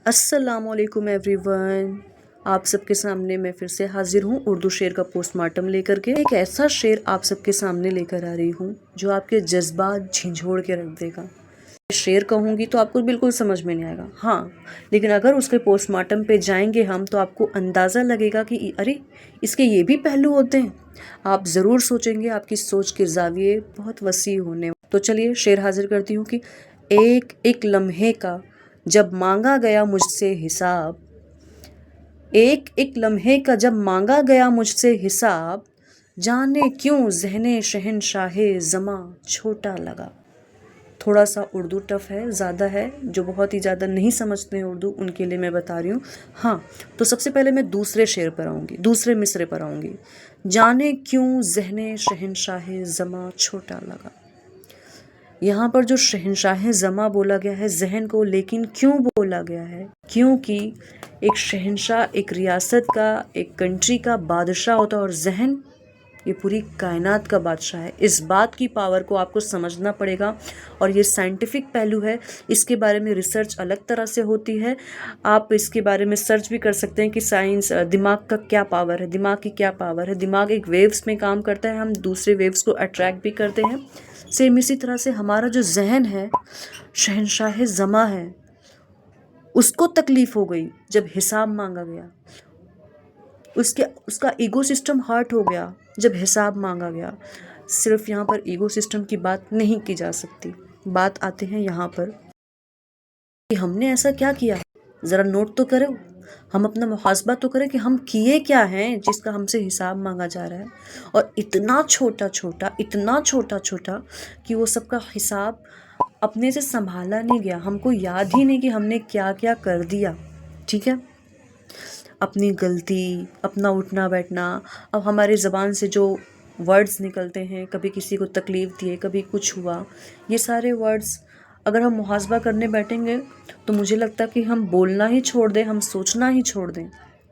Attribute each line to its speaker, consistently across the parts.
Speaker 1: अस्सलामुअलैकुम एवरीवन। आप सबके सामने मैं फिर से हाजिर हूँ उर्दू शेर का पोस्टमार्टम लेकर के। एक ऐसा शेर आप सबके सामने लेकर आ रही हूँ जो आपके जज्बात झंझोड़ के रख देगा। शेर कहूँगी तो आपको बिल्कुल समझ में नहीं आएगा, हाँ, लेकिन अगर उसके पोस्टमार्टम पे जाएंगे हम तो आपको अंदाज़ा लगेगा कि अरे इसके ये भी पहलू होते हैं। आप ज़रूर सोचेंगे, आपकी सोच के ज़ाविये बहुत वसी होने। तो चलिए शेर हाजिर करती हूँ कि एक एक लम्हे का जब मांगा गया मुझसे हिसाब, एक एक लम्हे का जब मांगा गया मुझसे हिसाब, जाने क्यों ज़हने शहनशाहे ज़मा छोटा लगा। थोड़ा सा उर्दू टफ है, ज़्यादा है, जो बहुत ही ज़्यादा नहीं समझते हैं उर्दू उनके लिए मैं बता रही हूँ। हाँ, तो सबसे पहले मैं दूसरे शेर पर आऊँगी, दूसरे मिसरे पर आऊँगी। जाने क्यों ज़हने शहनशाहे ज़मा छोटा लगा। यहाँ पर जो शहनशाह ज़मा बोला गया है जहन को, लेकिन क्यों बोला गया है? क्योंकि एक शहनशाह एक रियासत का, एक कंट्री का बादशाह होता है और जहन ये पूरी कायनात का बादशाह है। इस बात की पावर को आपको समझना पड़ेगा और ये साइंटिफिक पहलू है। इसके बारे में रिसर्च अलग तरह से होती है। आप इसके बारे में सर्च भी कर सकते हैं कि साइंस दिमाग का क्या पावर है, दिमाग की क्या पावर है। दिमाग एक वेव्स में काम करता है, हम दूसरे वेव्स को अट्रैक्ट भी करते हैं। सेम इसी तरह से हमारा जो जहन है, शहनशाह ज़मा है, उसको तकलीफ़ हो गई जब हिसाब मांगा गया। उसका ईगो सिस्टम हर्ट हो गया जब हिसाब मांगा गया। सिर्फ यहाँ पर ईगो सिस्टम की बात नहीं की जा सकती। बात आते हैं यहाँ पर कि हमने ऐसा क्या किया, ज़रा नोट तो करो, हम अपना मुहासबा तो करें कि हम किए क्या हैं जिसका हमसे हिसाब मांगा जा रहा है। और इतना छोटा छोटा, इतना छोटा छोटा कि वो सबका हिसाब अपने से संभाला नहीं गया। हमको याद ही नहीं कि हमने क्या क्या कर दिया। ठीक है, अपनी गलती, अपना उठना बैठना, अब हमारी ज़बान से जो वर्ड्स निकलते हैं, कभी किसी को तकलीफ़ दिए, कभी कुछ हुआ, ये सारे वर्ड्स अगर हम मुहासबा करने बैठेंगे तो मुझे लगता है कि हम बोलना ही छोड़ दें, हम सोचना ही छोड़ दें।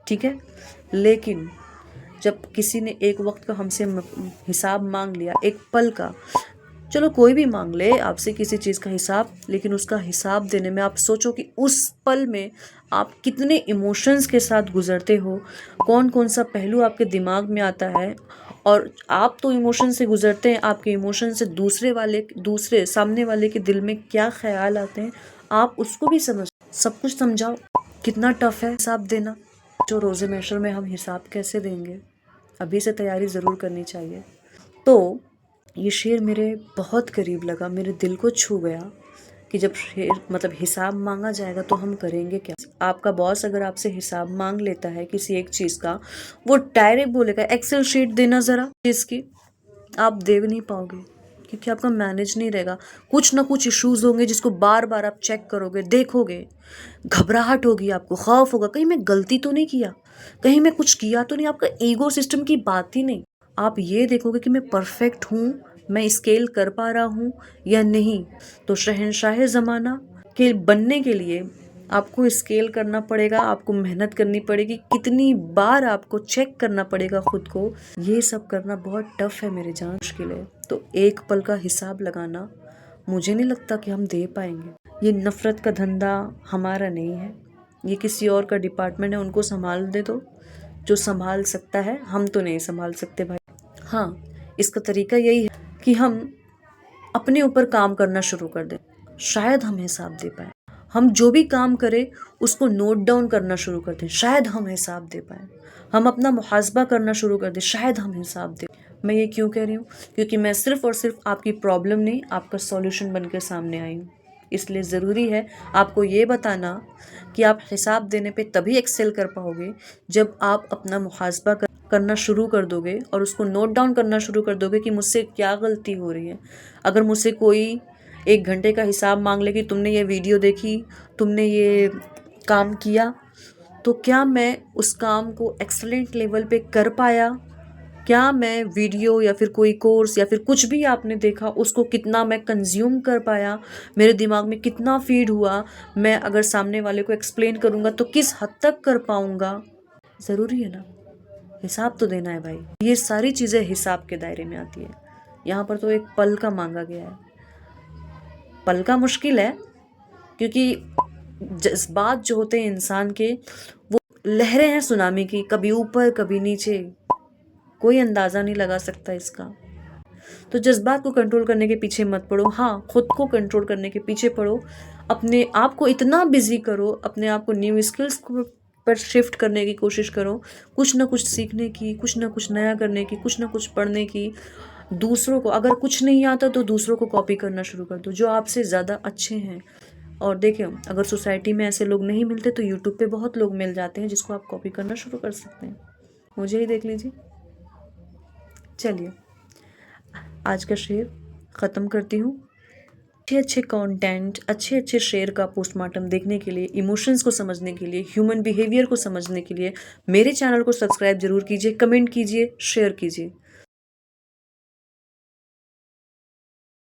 Speaker 1: ठीक है, लेकिन जब किसी ने एक वक्त का हमसे हिसाब मांग लिया, एक पल का, चलो कोई भी मांग ले आपसे किसी चीज़ का हिसाब, लेकिन उसका हिसाब देने में आप सोचो कि उस पल में आप कितने इमोशंस के साथ गुजरते हो, कौन कौन सा पहलू आपके दिमाग में आता है। और आप तो इमोशन से गुजरते हैं, आपके इमोशन से दूसरे सामने वाले के दिल में क्या ख्याल आते हैं, आप उसको भी सब कुछ समझाओ। कितना टफ है हिसाब देना। जो रोज़े महशर में हम हिसाब कैसे देंगे, अभी से तैयारी ज़रूर करनी चाहिए। तो ये शेर मेरे बहुत करीब लगा, मेरे दिल को छू गया कि जब शेर हिसाब मांगा जाएगा तो हम करेंगे क्या। आपका बॉस अगर आपसे हिसाब मांग लेता है किसी एक चीज़ का, वो डायरेक्ट बोलेगा एक्सेल शीट देना ज़रा इसकी, आप दे नहीं पाओगे क्योंकि आपका मैनेज नहीं रहेगा। कुछ ना कुछ इश्यूज होंगे जिसको बार बार आप चेक करोगे, देखोगे, घबराहट होगी, आपको खौफ होगा कहीं मैं गलती तो नहीं किया, कहीं मैं कुछ किया तो नहीं। आपका ईगो सिस्टम की बात ही नहीं, आप ये देखोगे कि मैं परफेक्ट हूँ, मैं स्केल कर पा रहा हूँ या नहीं। तो शहनशाह ज़माना के बनने के लिए आपको स्केल करना पड़ेगा, आपको मेहनत करनी पड़ेगी, कितनी बार आपको चेक करना पड़ेगा खुद को। ये सब करना बहुत टफ है मेरे जान, मुश्किल है। तो एक पल का हिसाब लगाना मुझे नहीं लगता कि हम दे पाएंगे। ये नफ़रत का धंधा हमारा नहीं है, ये किसी और का डिपार्टमेंट है, उनको संभाल दे दो जो संभाल सकता है, हम तो नहीं संभाल सकते भाई। हाँ, इसका तरीका यही है कि हम अपने ऊपर काम करना शुरू कर दें, शायद हम हिसाब दे पाए। हम जो भी काम करें उसको नोट डाउन करना शुरू कर दें, शायद हम हिसाब दे पाए। हम अपना मुहासबा करना शुरू कर दें, शायद हम हिसाब दें। मैं ये क्यों कह रही हूँ, क्योंकि मैं सिर्फ और सिर्फ आपकी प्रॉब्लम नहीं, आपका सॉल्यूशन बनकर सामने आई हूँ। इसलिए ज़रूरी है आपको ये बताना कि आप हिसाब देने पे तभी एक्सेल कर पाओगे जब आप अपना मुहासबा करना शुरू कर दोगे और उसको नोट डाउन करना शुरू कर दोगे कि मुझसे क्या गलती हो रही है। अगर मुझसे कोई 1 घंटे का हिसाब मांग ले कि तुमने ये वीडियो देखी, तुमने ये काम किया, तो क्या मैं उस काम को एक्सलेंट लेवल पे कर पाया, क्या मैं वीडियो या फिर कोई कोर्स या फिर कुछ भी आपने देखा उसको कितना मैं कंज्यूम कर पाया, मेरे दिमाग में कितना फीड हुआ, मैं अगर सामने वाले को एक्सप्लेन करूँगा तो किस हद तक कर पाऊँगा। ज़रूरी है ना, हिसाब तो देना है भाई। ये सारी चीज़ें हिसाब के दायरे में आती है। यहाँ पर तो एक पल का मांगा गया है। पल का मुश्किल है क्योंकि जज्बात जो होते हैं इंसान के, वो लहरें हैं सुनामी की, कभी ऊपर कभी नीचे, कोई अंदाज़ा नहीं लगा सकता इसका। तो जज्बात को कंट्रोल करने के पीछे मत पड़ो, हाँ खुद को कंट्रोल करने के पीछे पड़ो। अपने आप को इतना बिजी करो, अपने आप को न्यू स्किल्स पर शिफ्ट करने की कोशिश करो, कुछ ना कुछ सीखने की, कुछ ना कुछ नया करने की, कुछ ना कुछ पढ़ने की। दूसरों को, अगर कुछ नहीं आता तो दूसरों को कॉपी करना शुरू कर दो जो आपसे ज़्यादा अच्छे हैं। और देखिए, अगर सोसाइटी में ऐसे लोग नहीं मिलते तो यूट्यूब पे बहुत लोग मिल जाते हैं जिसको आप कॉपी करना शुरू कर सकते हैं। मुझे ही देख लीजिए। चलिए, आज का शेयर ख़त्म करती हूँ। अच्छे अच्छे कंटेंट, अच्छे अच्छे शेयर का पोस्टमार्टम देखने के लिए, इमोशंस को समझने के लिए, ह्यूमन बिहेवियर को समझने के लिए मेरे चैनल को सब्सक्राइब जरूर कीजिए, कमेंट कीजिए, शेयर कीजिए।